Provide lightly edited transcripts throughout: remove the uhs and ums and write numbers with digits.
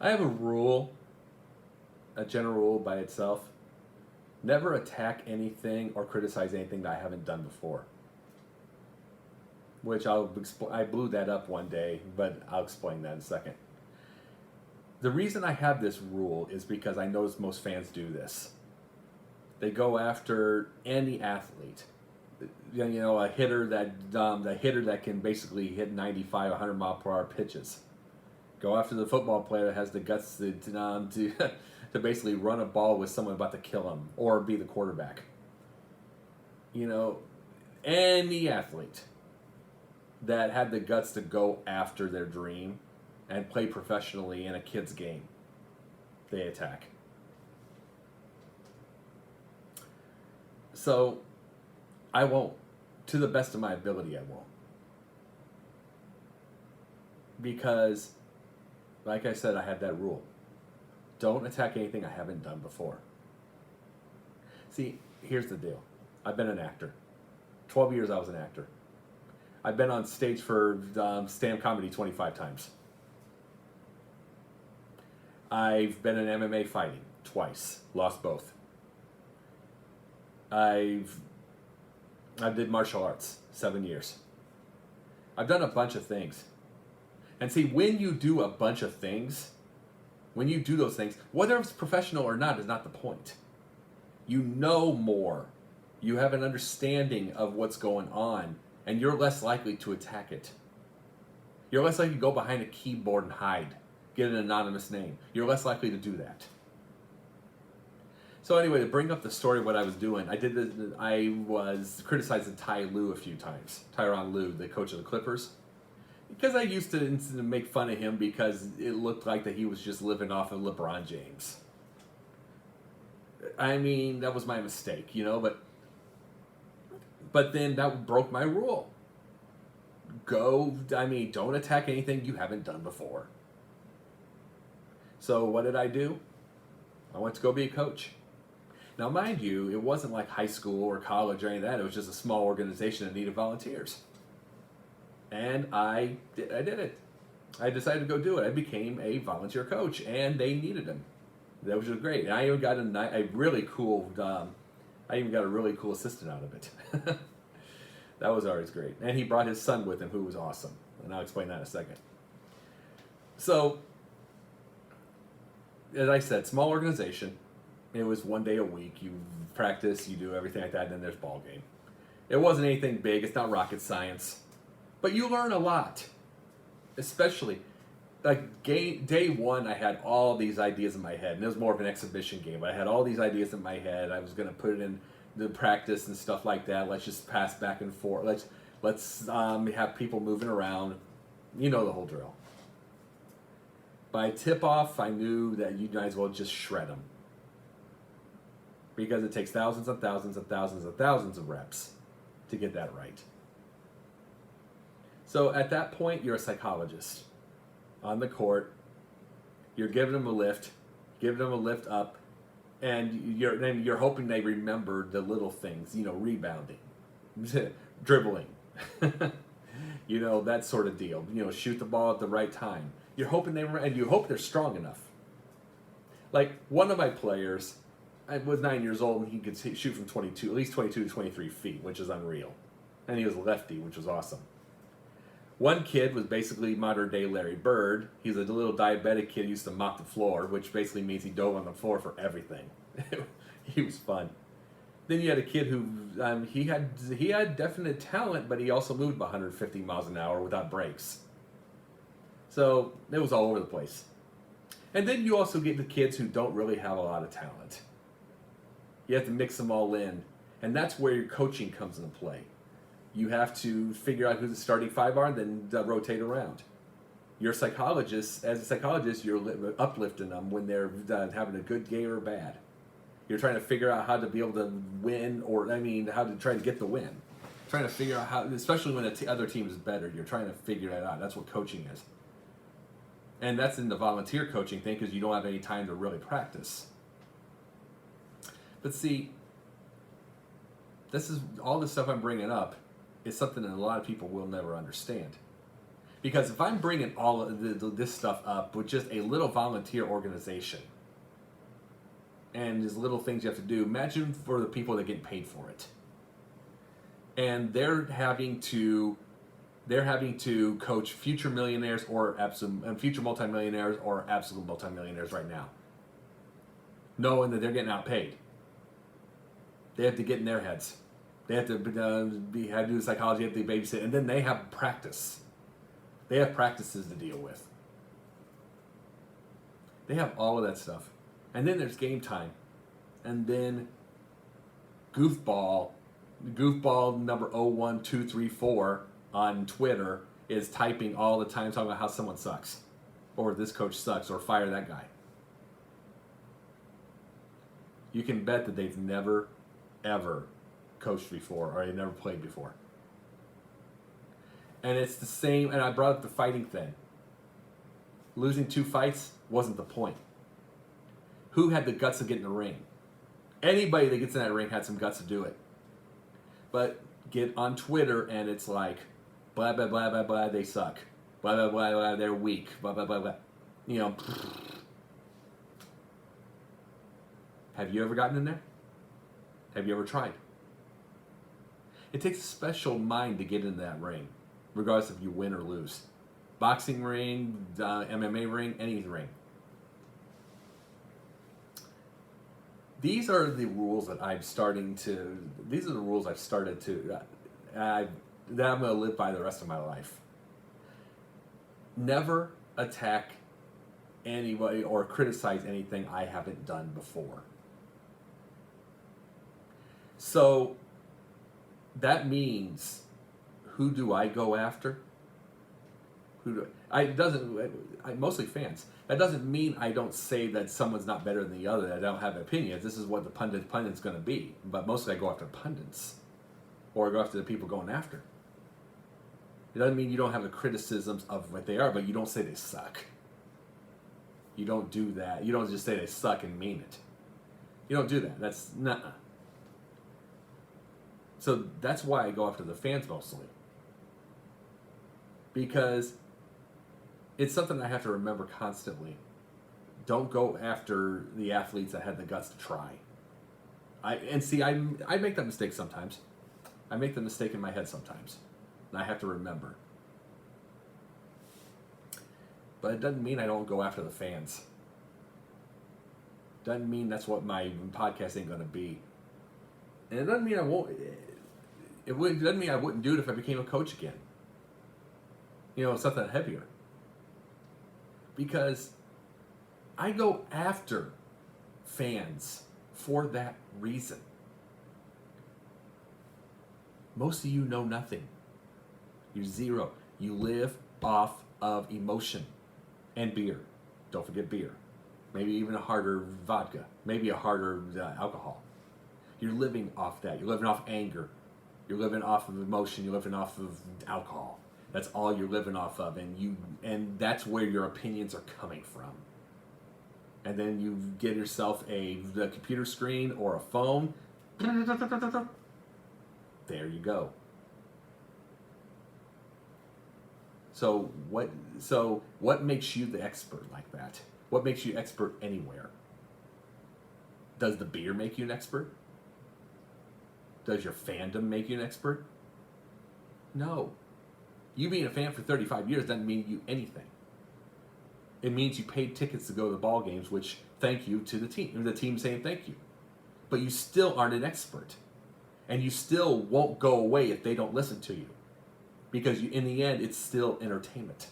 I have a rule, a general rule by itself. Never attack anything or criticize anything that I haven't done before. Which I blew that up one day, but I'll explain that in a second. The reason I have this rule is because I notice most fans do this. They go after any athlete. A hitter that can basically hit 95, 100 mile per hour pitches. Go after the football player that has the guts to basically run a ball with someone about to kill him or be the quarterback. Any athlete that had the guts to go after their dream and play professionally in a kid's game, they attack. So, I won't. To the best of my ability, I won't. Because, like I said, I had that rule. Don't attack anything I haven't done before. See, here's the deal. I've been an actor. 12 years I was an actor. I've been on stage for stand-up comedy 25 times. I've been in MMA fighting twice, lost both. I did martial arts 7 years. I've done a bunch of things. And see, when you do a bunch of things, when you do those things, whether it's professional or not is not the point. You know more. You have an understanding of what's going on, and you're less likely to attack it. You're less likely to go behind a keyboard and hide, get an anonymous name. You're less likely to do that. So anyway, to bring up the story of what I was doing, I was criticizing Tyronn Lue a few times. Tyronn Lue, the coach of the Clippers. Because I used to make fun of him because it looked like that he was just living off of LeBron James. I mean, that was my mistake, but then that broke my rule. Don't attack anything you haven't done before. So what did I do? I went to go be a coach. Now, mind you, it wasn't like high school or college or any of that. It was just a small organization that needed volunteers. And I did it. I decided to go do it. I became a volunteer coach, and they needed him. That was just great. And I even got a really cool assistant out of it. That was always great. And he brought his son with him, who was awesome. And I'll explain that in a second. So, as I said, small organization. It was 1 day a week. You practice, you do everything like that, and then there's ball game. It wasn't anything big. It's not rocket science. But you learn a lot. Especially, day one, I had all these ideas in my head. And it was more of an exhibition game. But I had all these ideas in my head. I was going to put it in the practice and stuff like that. Let's just pass back and forth. Let's have people moving around. You know the whole drill. By tip-off, I knew that you might as well just shred them. Because it takes thousands and thousands and thousands and thousands of reps to get that right. So at that point, you're a psychologist on the court. You're giving them a lift up, and you're hoping they remember the little things, rebounding, dribbling, that sort of deal. Shoot the ball at the right time. You're hoping and you hope they're strong enough. Like one of my players, I was 9 years old, and he could shoot from at least 22 to 23 feet, which is unreal. And he was lefty, which was awesome. One kid was basically modern-day Larry Bird. He's a little diabetic kid who used to mop the floor, which basically means he dove on the floor for everything. He was fun. Then you had a kid who, he had definite talent, but he also moved about 150 miles an hour without brakes. So it was all over the place. And then you also get the kids who don't really have a lot of talent. You have to mix them all in. And that's where your coaching comes into play. You have to figure out who the starting five are and then rotate around. As a psychologist, you're uplifting them when they're having a good game or bad. You're trying to figure out how to be able to win, how to try to get the win. Trying to figure out how, especially when the other team is better, you're trying to figure that out. That's what coaching is. And that's in the volunteer coaching thing because you don't have any time to really practice. But see, all this stuff I'm bringing up is something that a lot of people will never understand. Because if I'm bringing all of this stuff up with just a little volunteer organization and there's little things you have to do, imagine for the people that get paid for it. And they're having to coach future millionaires or future multimillionaires or absolute multimillionaires right now, knowing that they're getting outpaid. They have to get in their heads. They have to have to do the psychology, have to babysit, and then they have practice. They have practices to deal with. They have all of that stuff. And then there's game time. And then goofball number 01234 on Twitter is typing all the time talking about how someone sucks. Or this coach sucks, or fire that guy. You can bet that they've never, ever coached before, or they never played before. And it's the same, and I brought up the fighting thing. Losing 2 fights wasn't the point. Who had the guts to get in the ring? Anybody that gets in that ring had some guts to do it. But get on Twitter and it's like, blah, blah, blah, blah, blah, they suck. Blah, blah, blah, blah, they're weak. Blah, blah, blah, blah. You know. Have you ever gotten in there? Have you ever tried? It takes a special mind to get into that ring, regardless if you win or lose. Boxing ring, MMA ring, any ring. These are the rules that these are the rules I've started to, that I'm going to live by the rest of my life. Never attack anybody or criticize anything I haven't done before. So, that means, who do I go after? Mostly fans. That doesn't mean I don't say that someone's not better than the other, that I don't have opinions. This is what the pundit's going to be. But mostly I go after pundits. Or I go after the people going after. It doesn't mean you don't have the criticisms of what they are, but you don't say they suck. You don't do that. You don't just say they suck and mean it. You don't do that. That's nuh-uh. So that's why I go after the fans mostly. Because it's something I have to remember constantly. Don't go after the athletes that had the guts to try. I make that mistake sometimes. I make the mistake in my head sometimes. And I have to remember. But it doesn't mean I don't go after the fans. Doesn't mean that's what my podcast ain't going to be. And it doesn't mean I won't. It doesn't mean I wouldn't do it if I became a coach again. You know, something heavier. Because I go after fans for that reason. Most of you know nothing. You're zero. You live off of emotion and beer. Don't forget beer. Maybe even a harder vodka. Maybe a harder alcohol. You're living off that. You're living off anger. You're living off of emotion. You're living off of alcohol. That's all you're living off of, and that's where your opinions are coming from. And then you get yourself the computer screen or a phone. There you go. So what makes you the expert like that? What makes you expert anywhere? Does the beer make you an expert? Does your fandom make you an expert? No. You being a fan for 35 years doesn't mean you anything. It means you paid tickets to go to the ball games, which thank you to the team. The team saying thank you. But you still aren't an expert. And you still won't go away if they don't listen to you. Because in the end, it's still entertainment.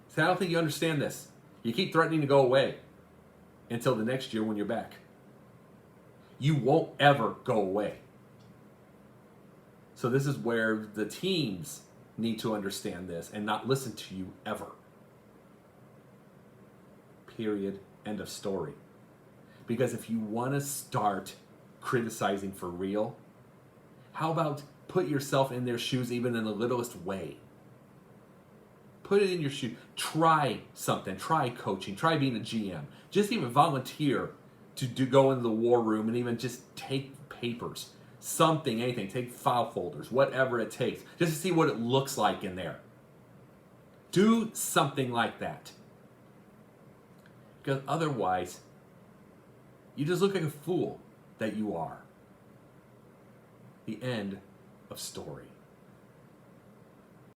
So I don't think you understand this. You keep threatening to go away until the next year when you're back. You won't ever go away. So this is where the teams need to understand this and not listen to you ever. Period. End of story. Because if you want to start criticizing for real, how about put yourself in their shoes even in the littlest way? Put it in your shoes. Try something. Try coaching. Try being a GM. Just even volunteer to go into the war room and even just take papers. Something, anything. Take file folders. Whatever it takes. Just to see what it looks like in there. Do something like that. Because otherwise, you just look like a fool that you are. The end of story.